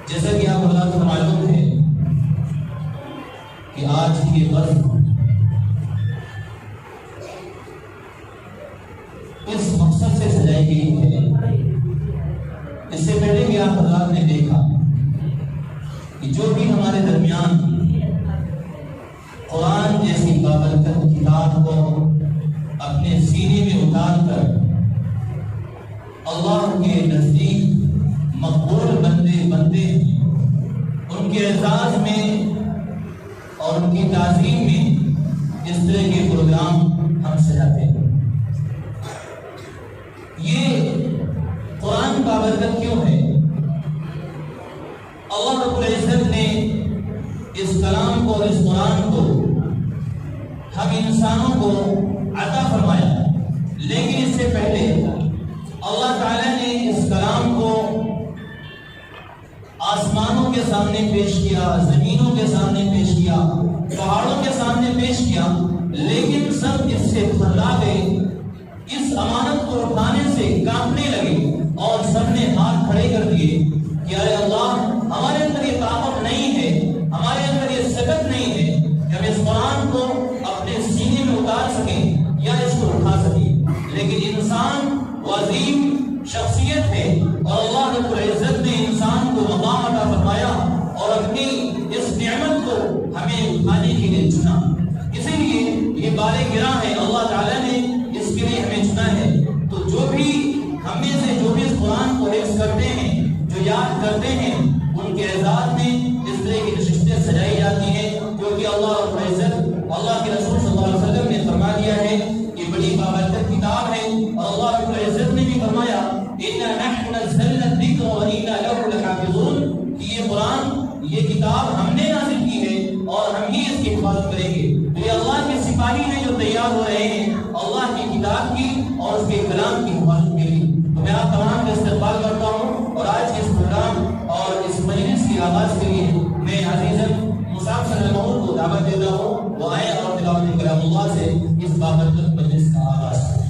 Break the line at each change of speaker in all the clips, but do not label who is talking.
जैसा कि आप हज़रात को मालूम है कि आज की ग़ज़व इस मकसद से सजाई गई है। इससे पहले भी आप हज़रात ने देखा कि जो भी हमारे दरमियान कुरान जैसी बाबरकत किताब को अपने सीने में उतार कर अल्लाह के नज़दीक मकबूल बंदे बनते हैं, उनके एजाज़ में और उनकी ताज़ीम में इस तरह के प्रोग्राम हम सजाते हैं। ये कुरान बाबरकत क्यों है? अल्लाह रब्बुल इज़्ज़त ने इस कलाम को और इस कुरान को हम इंसानों को अता फरमाया, लेकिन इससे पहले अल्लाह ताला ने इस कलाम को आसमानों के सामने पेश किया, जमीनों के सामने पेश किया, पहाड़ों के सामने पेश किया, लेकिन सब इससे घबरा गए। इस अमानत को उठाने से कांपने लगे और सबने हाथ खड़े कर दिए कि अरे अल्लाह, हमारे अंदर ये ताकत नहीं है, हमारे अंदर ये सकत नहीं है कि हम इस कुरान को अपने सीने में उतार सकें या इसको उठा सकें। लेकिन इंसान अजीम शख्सियत है और अल्लाह रब्बुल इज़्ज़त ने इंसान को मकाम अता फरमाया और अपनी इस नेमत को हमें उठाने के लिए चुना। इसीलिए ये बारे गिरा है, अल्लाह ताला ने इसके लिए हमें चुना है। तो जो भी हमें से जो भी इस कुरान को हिफ्ज़ करते हैं, जो याद करते हैं, उनके एजाज़ में इस तरह की नशिस्तें सजाई जाती हैं, क्योंकि अल्लाह रब्बुल इज़्ज़त, अल्लाह के रसूल सल्लल्लाहु अलैहि वसल्लम ने फरमा दिया है ये बड़ी बाबरकत किताब है। और अल्लाह रब्बुल इज़्ज़त ने भी फरमाया इन्ना नहनु नज़्ज़लना ज़िक्र व इन्ना लहु लहाफ़िज़ून, कि ये कुरान, ये किताब हमने नाज़िल की है और हम ही इसकी हिफाज़त करेंगे। तो ये अल्लाह के सिपाही हैं जो तैयार हो रहे हैं अल्लाह की किताब की और उसके कलाम की हिफाज़त के लिए। तो मैं आप तमाम का इस्तक़बाल करता हूँ और आज के इस प्रोग्राम और इस मजलिस की आगाज़ के लिए मैं अज़ीज़न मुसाफ़ सल्लल्लाहु को दावत देता हूँ, वो आए और तिलावत कलामुल्लाह से इस बाबरकत मजलिस का आगाज़ करें।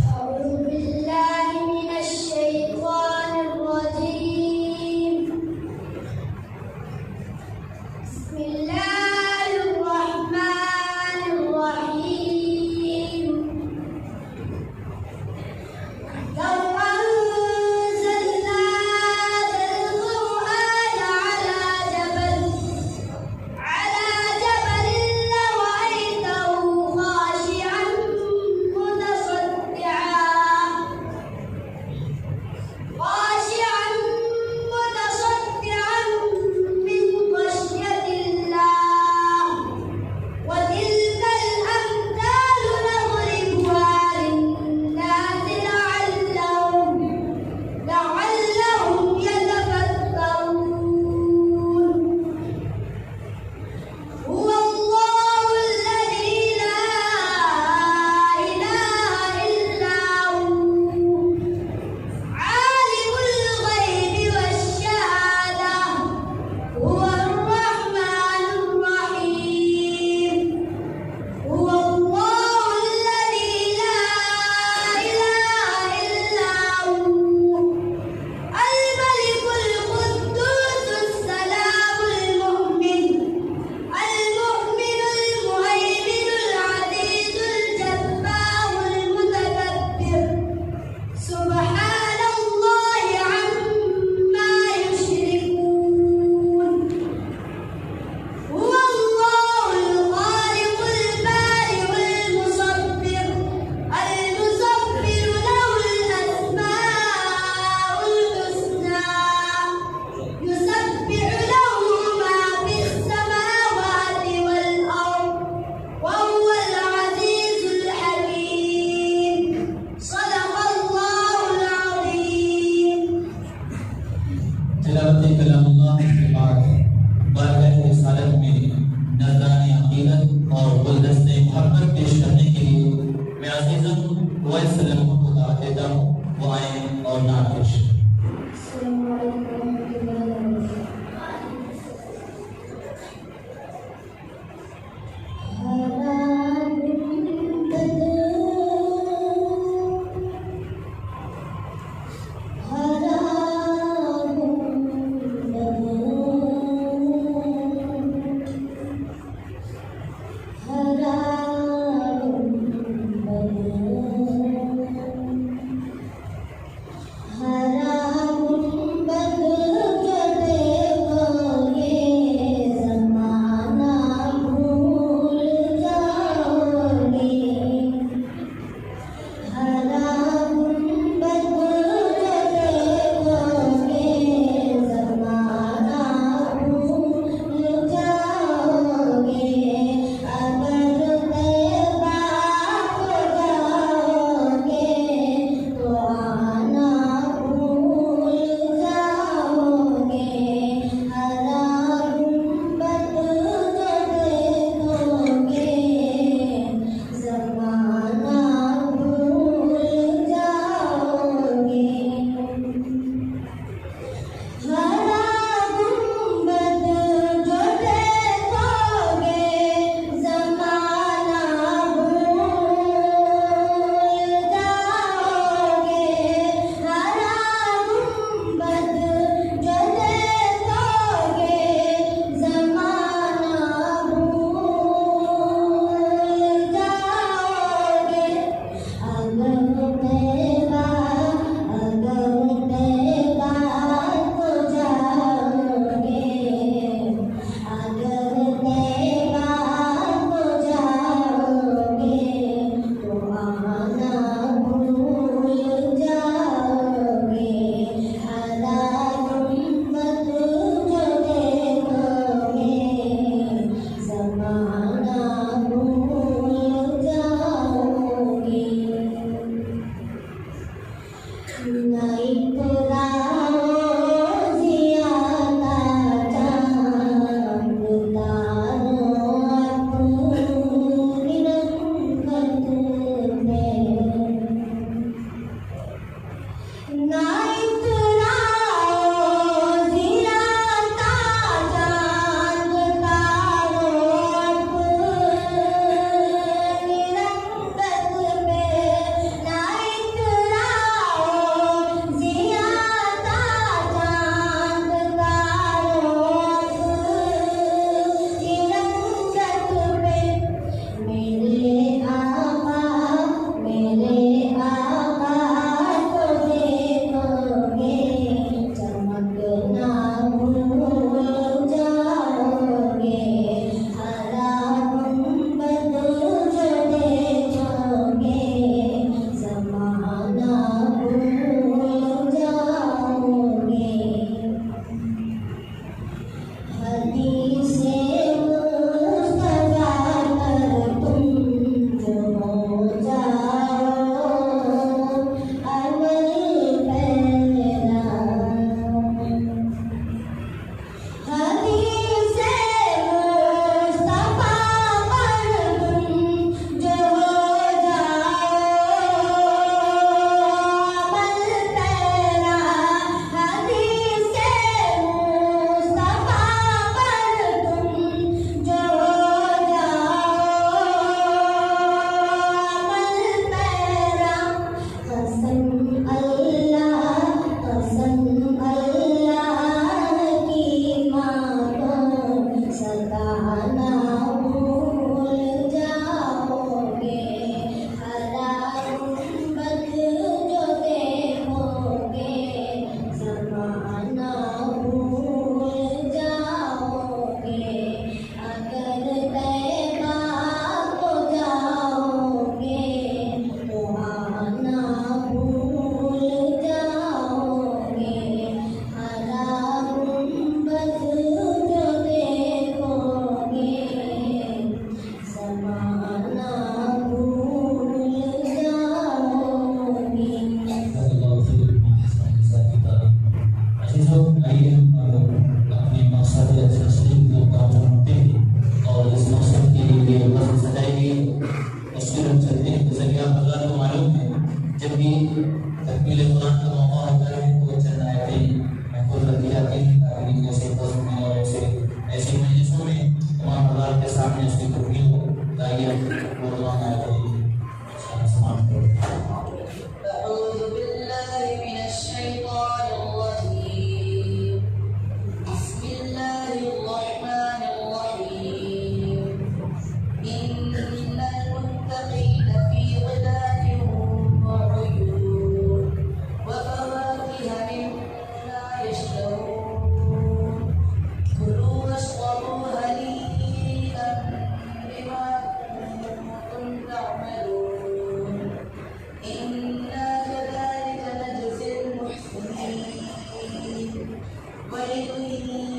ويل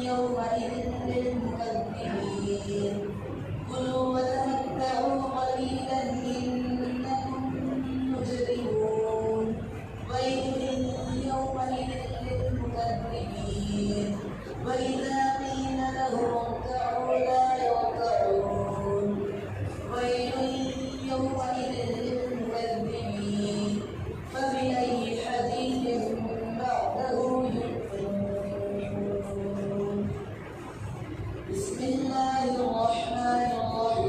يومئذ للمكذبين كلوا وتمتعوا قليلا إنكم مجرمون ويل يومئذ للمكذبين وإذا قيل لهم اركعوا لا يركعون ويل يومئذ للمكذبين فبأي حديث بعده يؤمنون بسم الله الرحمن الرحيم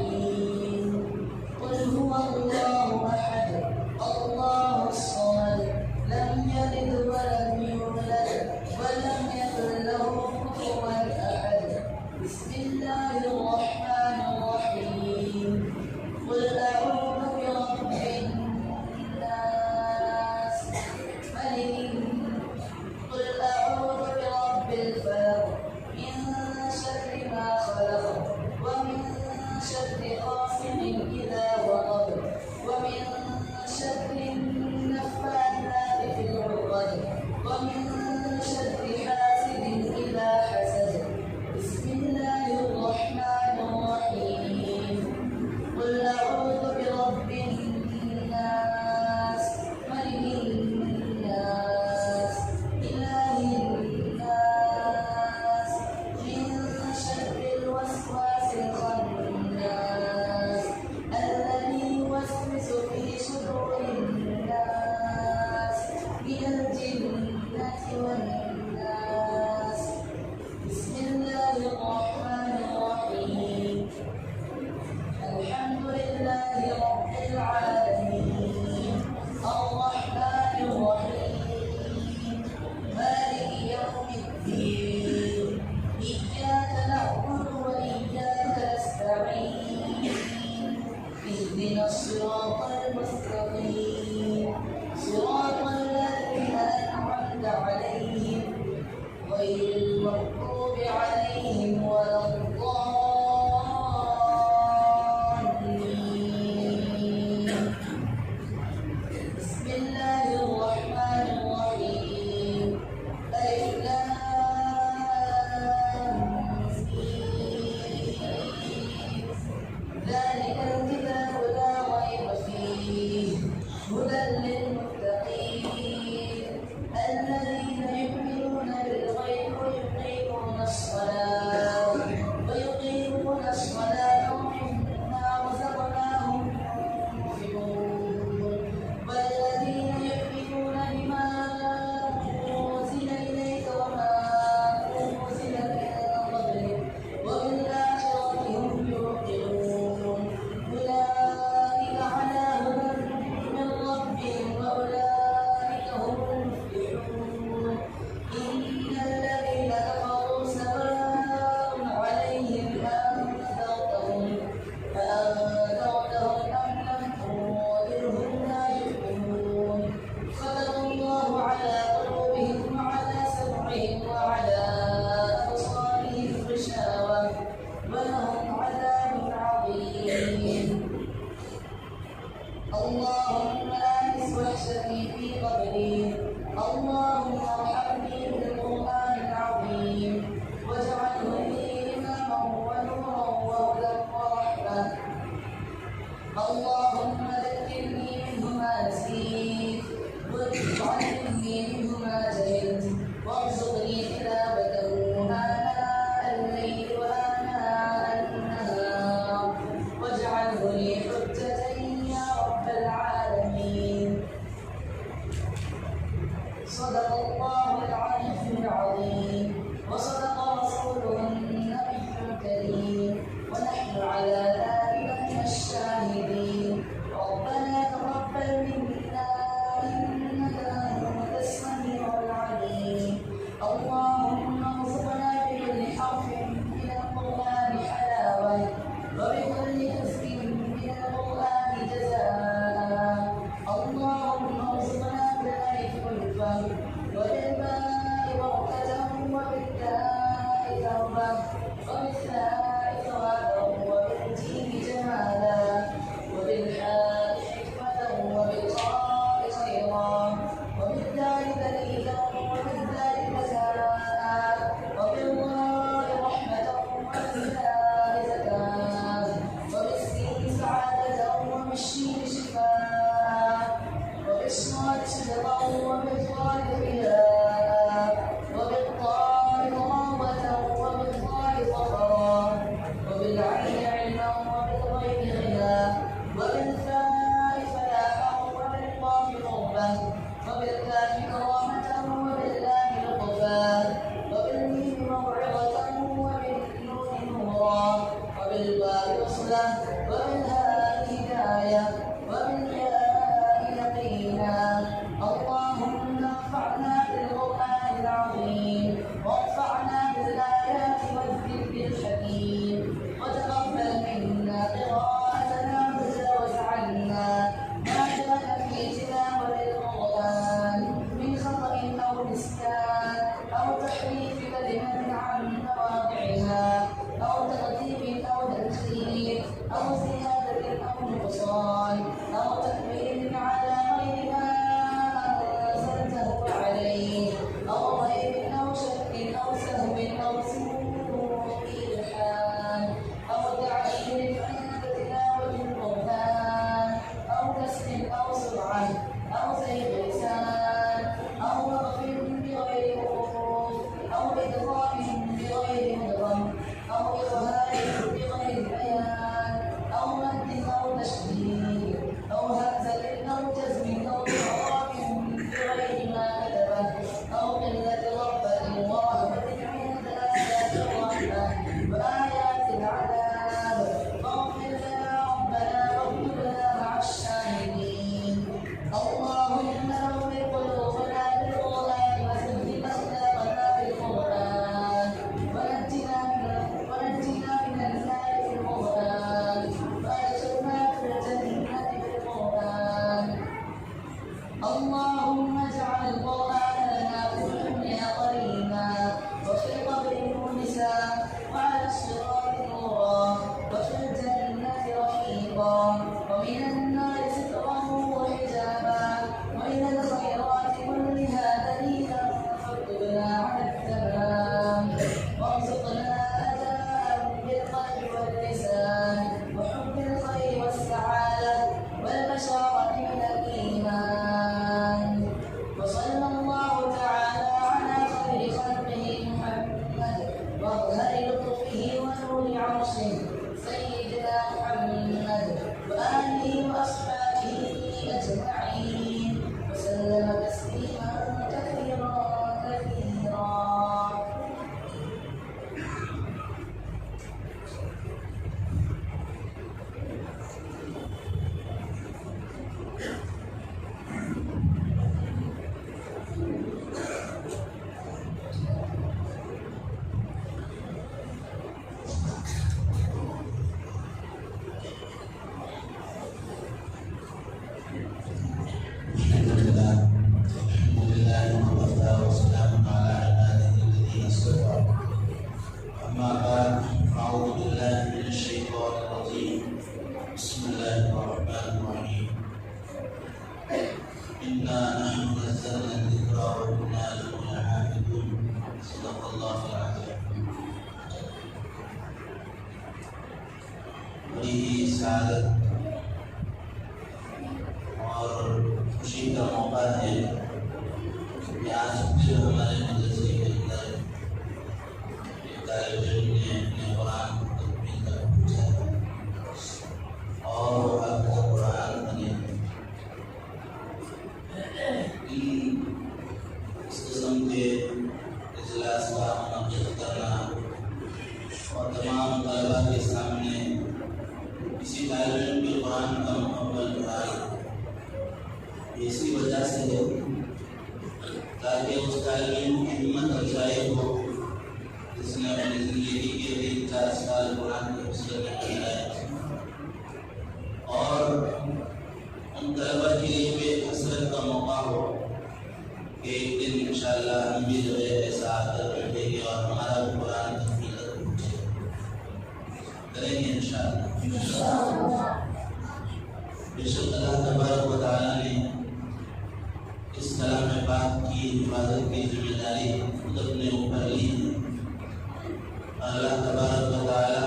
كلمة عن مواضعها أو ترتيب أو تنسيق أو زيادة أو نقصان أو تكميل على غير ما أنزلته عليه أو غير أو شك أو سهو أو سوء إلحاد أو تعليل عند تلاوة القرآن أو كسر أو سرعة أو زيغ لسان أو وقف بغير وقوف أو إدغام بغير مدغم أو إظهار بغير بيان أو مد أو تشديد أو همزة أو جزم أو إعراب بغير ما كتبه أو قلة رغبة ورهبة عند آيات الرحمة وآيات العذاب فاغفر لنا ربنا واكتبنا مع الشاهدين اللهم نور قلوبنا بالقرآن وثبت أخلاقنا بالقرآن ونجنا من النار بالقرآن وأدخلنا في الجنة بالقرآن اللهم اجعل القرآن لنا في الدنيا قرينا وفي القبر مونسا وعلى الصراط نورا وفي الجنة رفيقا ومن النار سترا وحجابا ومن الخيرات كلها دليلا فاكتبنا على التمام وارزقنا أداء بالقلب واللسان وحب الخير والسعادة والبشارة من الإيمان وصلى الله تعالى على خير خلقه محمد وأظهر لطفه ونور عرشه سيدنا محمد وآله وأصحابه أجمعين وسلم تسليما كثيرا كثيرا.
أما بعد أعوذ بالله من الشيطان الرجيم بسم الله الرحمن الرحيم إنا نحن نزلنا الذكر وإنا له لحافظون صدق الله العظيم. बड़ी ही सआदत और खुशी का मौका है कि आज फिर हमारे मदरसे के अंदर तालिब इल्म ने अपने कुरान को तकमील कर पहुँचाया और आपका कुरान बने। इस किस्म के इजलास का मुनक़्क़िद करना और तमाम तलबा के सामने किसी तालिब इल्म के कुरान का मुकम्मल पढ़ाई इसी वजह से है ताकि उस तालिब इल्म की हिम्मत अफजाई हो जिसने अपनी ज़िंदगी के 3-4 साल कुरान के हिफ्ज़ में गुज़ारे और उन तलबा के लिए भी हसरत का मौका हो कि एक दिन इंशाअल्लाह हम भी जो है ऐसा आकर बैठेंगे और हमारा भी कुरान तकमील तक पहुँचेगा, करेंगे इंशाअल्लाह। बेशक अल्लाह तबारक व तआला ने इस कलाम पाक की हिफाजत की जिम्मेदारी खुद अपने ऊपर ली है। अल्लाह तबारक व तआला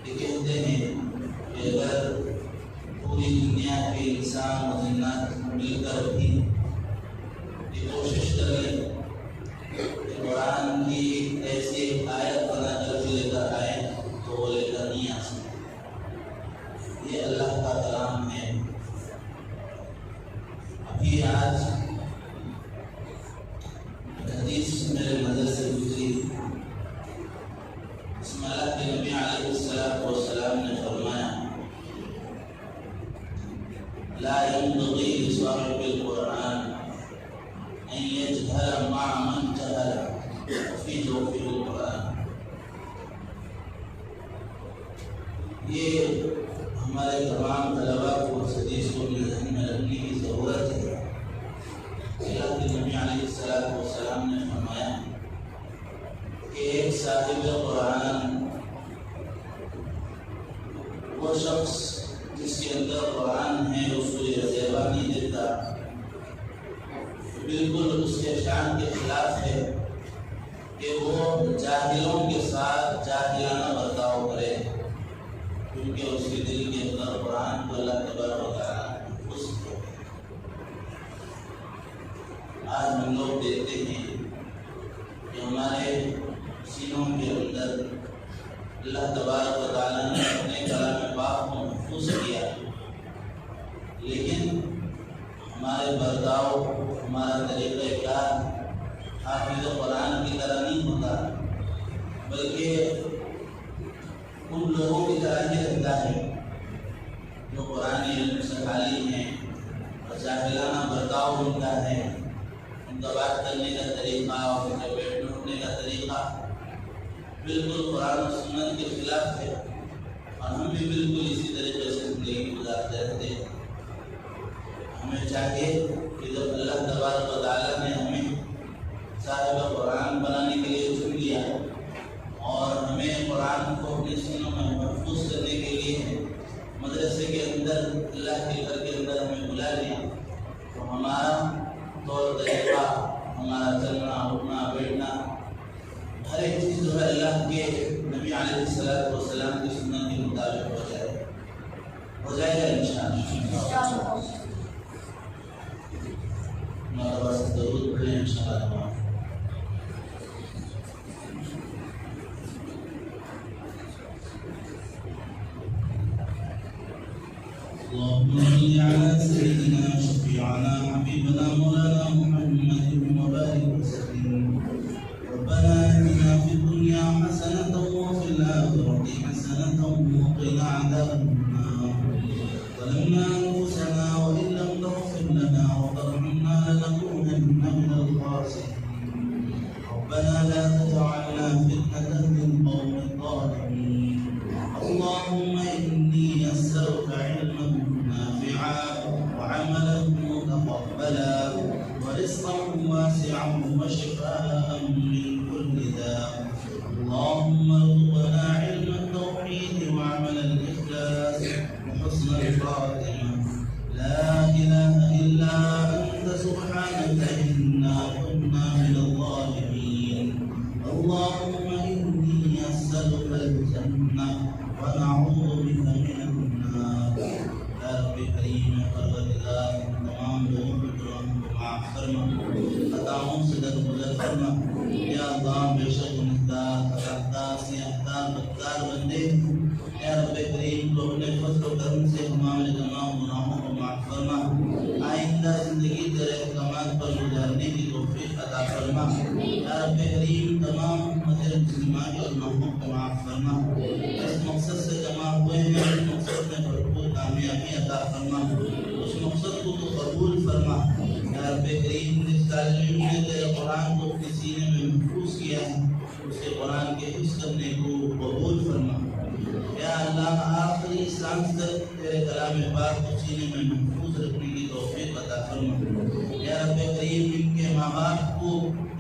ये कहते हैं कि अगर पूरी दुनिया के इंसान और जिन्नात मिलकर भी ये कोशिश करें कि कुरान की ऐसी आयत बनाकर जो लेकर आए तो वो लेकर नहीं आ सकते। ये अल्लाह का कलाम है। अभी आज हदीस मेरे नज़र से गुजरी, इसमें अल्लाह के नबी अलैहिस्सलाम ने फरमाया ला यंबग़ी लिसाहिबिल कुरान अन यजहरा मअ मन जहरा फी जौफिल कुरान। ये हमारे तमाम तलबा को इस हदीस को ज़हन में रखने की ज़रूरत है। अल्लाह के नबी अलैहिस्सलाम ने फरमाया साहिब कुरान वो शख्स जिसके अंदर कुरान है उसको ये जज़बा नहीं देता, बिल्कुल उसके शान के खिलाफ है कि वो जाहिलों के साथ जाहिलाना बर्ताव करे, क्योंकि उसके दिल के अंदर कुरान को अल्लाह तबारक व तआला आज हम लोग देखते हैं कि हमारे सीनों के अंदर अल्लाह तबारक व तआला ने अपने कलाम पाक को महफूज किया, लेकिन हमारे बर्ताव, हमारा तरीक़ाकार हाफिज़ कुरान की तरह नहीं होता, बल्कि उन लोगों की तरह ही रहता है जो कुरान इल्म से खाली हैं और जाहिलाना बर्ताव उनका है। उनका बात करने का तरीक़ा और उनके बैठने उठने का तरीक़ा बिल्कुल कुरान और सुन्नत के खिलाफ है, और हम भी बिल्कुल इसी तरीके से ज़िंदगी गुजारते रहते हैं। हमें चाहिए कि जब अल्लाह तबारक व तआला ने हमें साहिब कुरान बनाने के लिए चुन लिया और हमें कुरान को अपने सीनों में महफूज करने के लिए मदरसे के अंदर, अल्लाह के घर के अंदर हमें बुला लिया, तो हमारा तौर तरीक़ा, हमारा चलना उठना बैठना हर एक चीज़ जो है अल्लाह के नबी अलैहिस्सलातु वस्सलाम की सुन्नत के मुताबिक हो जाएगा इंशाअल्लाह। मरतबा से दरूद पढ़ें इंशाअल्लाह। اللهم صل على سيدنا شفيعنا حبيبنا مولانا محمد وبارك وسلم. ربنا آتنا في الدنيا حسنة وفي الآخرة حسنة وقنا عذاب النار. ظلمنا أنفسنا وإن لم تغفر لنا وترحمنا لنكونن من الخاسرين. ربنا لا تجعلنا فتنة للقوم الظالمين. اللهم إني أسألك علما نافعا وعملا متقبلا ورزقا واسعا وشفاء من كل داء. اللهم ارزقنا علم التوحيد وعمل الإخلاص وحسن الخاتمة. لا إله إلا أنت سبحانك إنا كنا من الظالمين. اللهم إني أسألك الجنة ونعوذ بك من النار. या रब करीम परवरदिगार, तमाम लोगों के गुनाहों को माफ़ फरमा, खताओं से दरगुजर फरमा। या अल्लाह बेशक गुनहगार, खतादार, सियाहदार, बदकार बंदे, या रब करीम को अपने फज़ल व करम से हमारे तमाम गुनाहों को माफ़ फरमा। आइंदा ज़िंदगी तेरे कमाल पर गुजारने की तौफीक अता फरमा। या रब करीम तमाम मुसलमान और गुनाहों को माफ़ फरमा। इस मकसद से जमा हुए हैं, इस मकसद में भरपूर कामयाबी अता फरमा, उस मकसद को तो कबूल फरमा। या रब करीम जिस तालिब ने तेरे कुरान को अपने सीने में महफूज किया है, उसे कुरान के हिफ्ज़ करने को कबूल फरमा। या अल्लाह आखिरी सांस तक तेरे कलाम पाक को सीने में महफूज रखने की तौफीक अता फरमा। या रब करीम इनके माँ बाप को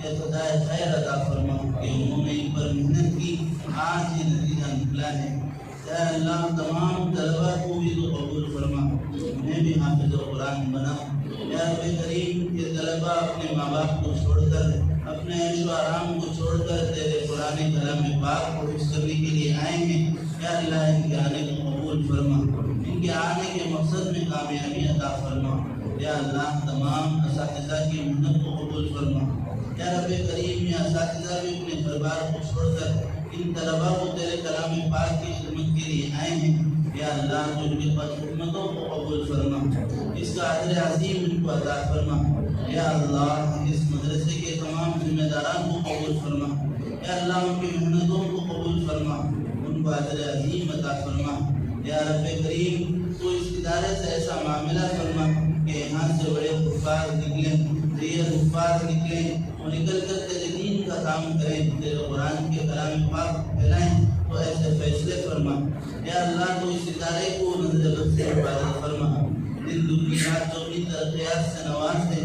सदाए खैर अता फरमा कि उन्होंने इन पर मेहनत की, आज ये नतीजा निकला है। या अल्लाह तमाम तलबा को भी तो कबूल फरमा, उन्हें भी हाफिज़ कुरान बना। या रब करीम ये तलबा अपने माँ बाप को छोड़कर, अपने ऐशो आराम को छोड़कर तेरे पुराने कलाम पाक को हिफ्ज़ करने के लिए आए हैं। या अल्लाह इनके आने को कबूल फरमा, इनके आने के मकसद में कामयाबी अता फरमा। या अल्लाह तमाम असातिज़ा की मेहनत को कबूल फरमा। या रब करीम ये असातिज़ा भी अपने परिवार को छोड़कर इन तलबा को तेरे कलाम पाक की खिदमत के लिए आए हैं। या अल्लाह जो इनके पास खिदमतों को कबूल फरमा, इसका अजर अज़ीम इनको अता फरमा। या अल्लाह इस मदरसे के तमाम जिम्मेदारान को कबूल फरमा। या अल्लाह उनकी मेहनतों को कबूल फरमा, उनको अजर अज़ीम अता फरमा। या रब करीम तो इस इदारे से ऐसा मामला फरमा कि यहाँ से बड़े हुफ़ाज़ निकलें, रियल हुफ़ाज़ निकलें और निकल कर तेरे दीन का काम करें, तेरे कुरान के कलाम पाक फैलाएं, तो ऐसे फैसले फरमा। या अल्लाह तो इस इदारे को नज़र बद से हिफाज़त फरमा, दिन दुनिया जो भी तरक्यात से नवाज दे।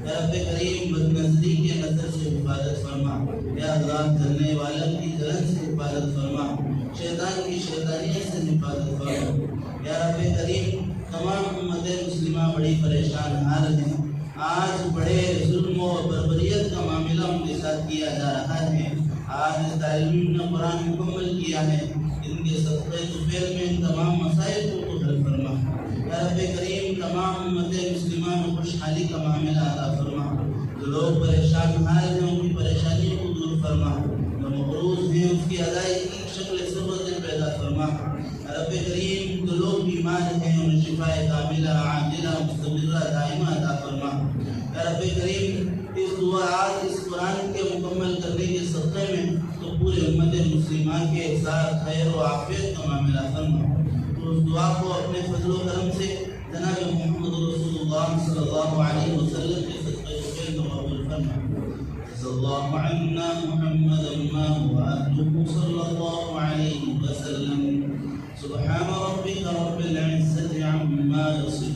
या रब करीम बदनजरी के नजर से हिफाजत फरमा, या अल्लाह करने वालों की जलन से हिफाजत फरमा, शैतान की शैतानियत से हिफाजत फरमा। या रब करीम तमाम उम्मत मुस्लिमा बड़ी परेशान हाल हैं। आज बड़े जुल्म और बर्बरियत का मामला उनके साथ किया जा रहा है। आज तालीम ने कुरान मुकम्मल किया है, इनके सदक़े तुफ़ैल में इन तमाम मसाइल को हल फरमा। या रब करीम तमाम उम्मत मुस्लिमा में खुशहाली का मामला अता फरमा। जो लोग परेशान हाल हैं उनकी परेशानियों को दूर फरमा, जो मक़रूज़ हैं उसकी अदायगी की शक्ल सबत पैदा फरमा। रब करीम जो लोग बीमार हैं उन्हें शिफाए कामिला आजिला मुस्तमिर्रा दाइमा अता फरमा। रब करीम इस दुआ आज इस कुरान के मुकम्मल करने के सदक़े में तो पूरे उम्मत मुस्लिमा के साथ खैर व आफियत का मामला फरमा। तो उस दुआ को अपने फजल व करम से जनाब मोहम्मद रसूलुल्लाह सल्लल्लाहु अलैहि वसल्लम के सदक़े तुफ़ैल में कबूल फरमा। सल्लल्लाहु अन्ना मुहम्मदन मा हुवा अहलुहु सल्लल्लाहु अलैहि वसल्लम। सुब्हान रब्बिका रब्बिल इज़्ज़ति अम्मा यसिफून।